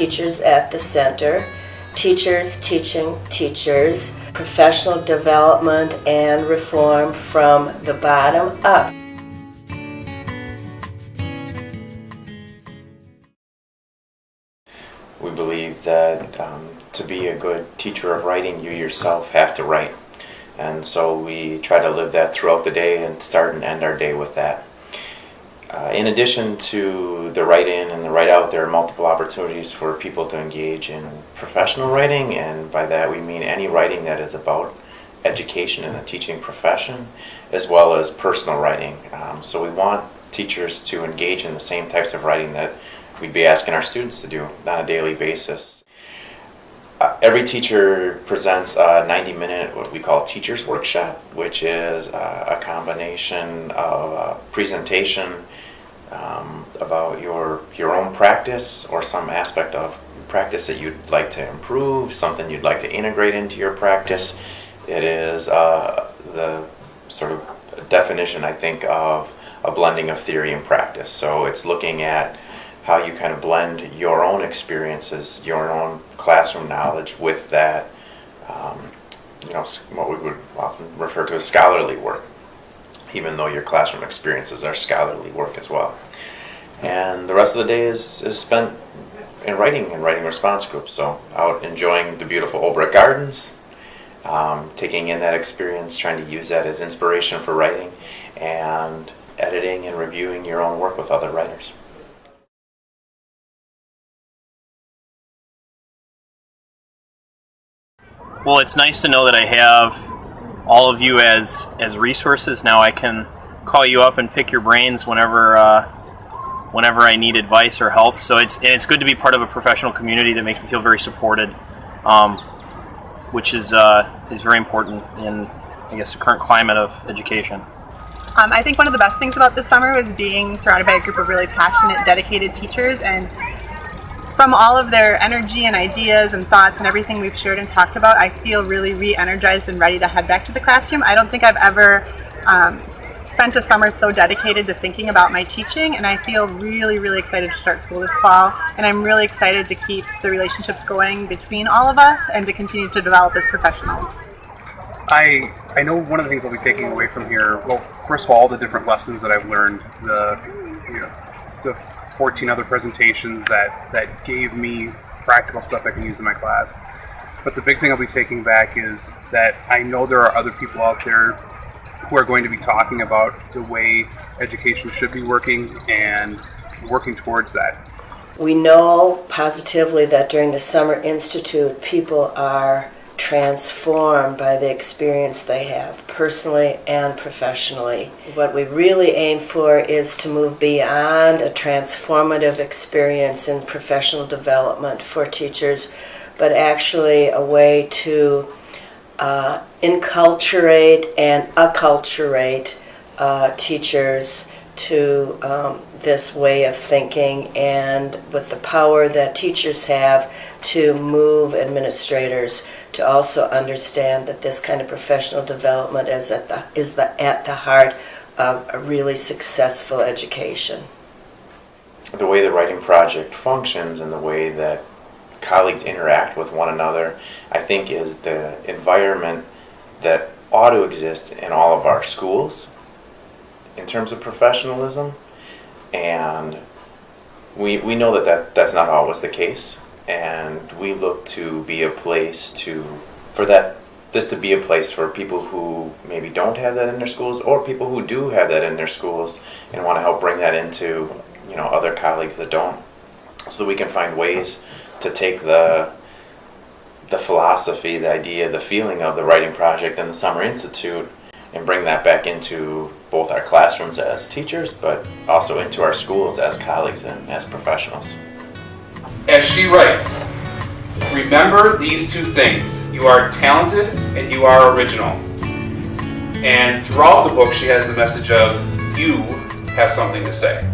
teachers at the center, teachers teaching teachers, professional development and reform from the bottom up. We believe that to be a good teacher of writing, you yourself have to write. And so we try to live that throughout the day and start and end our day with that. In addition to the write-in and the write-out, there are multiple opportunities for people to engage in professional writing, and by that we mean any writing that is about education in the teaching profession, as well as personal writing. So we want teachers to engage in the same types of writing that we'd be asking our students to do on a daily basis. Every teacher presents a 90-minute, what we call teacher's workshop, which is a combination of a presentation about your own practice or some aspect of practice that you'd like to improve, something you'd like to integrate into your practice. It is the sort of definition, I think, of a blending of theory and practice. So it's looking at how you kind of blend your own experiences, your own classroom knowledge with that, what we would often refer to as scholarly work, even though your classroom experiences are scholarly work as well. And the rest of the day is spent in writing and writing response groups. So out enjoying the beautiful Old Brick Gardens, taking in that experience, trying to use that as inspiration for writing, and editing and reviewing your own work with other writers. Well, it's nice to know that I have all of you as resources. Now I can call you up and pick your brains whenever I need advice or help. So it's good to be part of a professional community that makes me feel very supported, which is very important in, I guess, the current climate of education. I think one of the best things about this summer was being surrounded by a group of really passionate, dedicated teachers, and from all of their energy and ideas and thoughts and everything we've shared and talked about, I feel really re-energized and ready to head back to the classroom. I don't think I've ever spent a summer so dedicated to thinking about my teaching, and I feel really, really excited to start school this fall, and I'm really excited to keep the relationships going between all of us and to continue to develop as professionals. I know one of the things I'll be taking away from here, well, first of all the different lessons that I've learned, the 14 other presentations that gave me practical stuff I can use in my class. But the big thing I'll be taking back is that I know there are other people out there who are going to be talking about the way education should be working and working towards that. We know positively that during the Summer Institute, people are transformed by the experience they have, personally and professionally. What we really aim for is to move beyond a transformative experience in professional development for teachers, but actually a way to enculturate and acculturate teachers to this way of thinking, and with the power that teachers have to move administrators to also understand that this kind of professional development is at the heart of a really successful education. The way the writing project functions and the way that colleagues interact with one another, I think, is the environment that ought to exist in all of our schools in terms of professionalism. And we know that's not always the case, and we look to be a place this to be a place for people who maybe don't have that in their schools, or people who do have that in their schools and want to help bring that into other colleagues that don't, so that we can find ways to take the philosophy, the idea, the feeling of the writing project and the Summer Institute and bring that back into both our classrooms as teachers, but also into our schools as colleagues and as professionals. As she writes, remember these two things: you are talented and you are original. And throughout the book she has the message of you have something to say.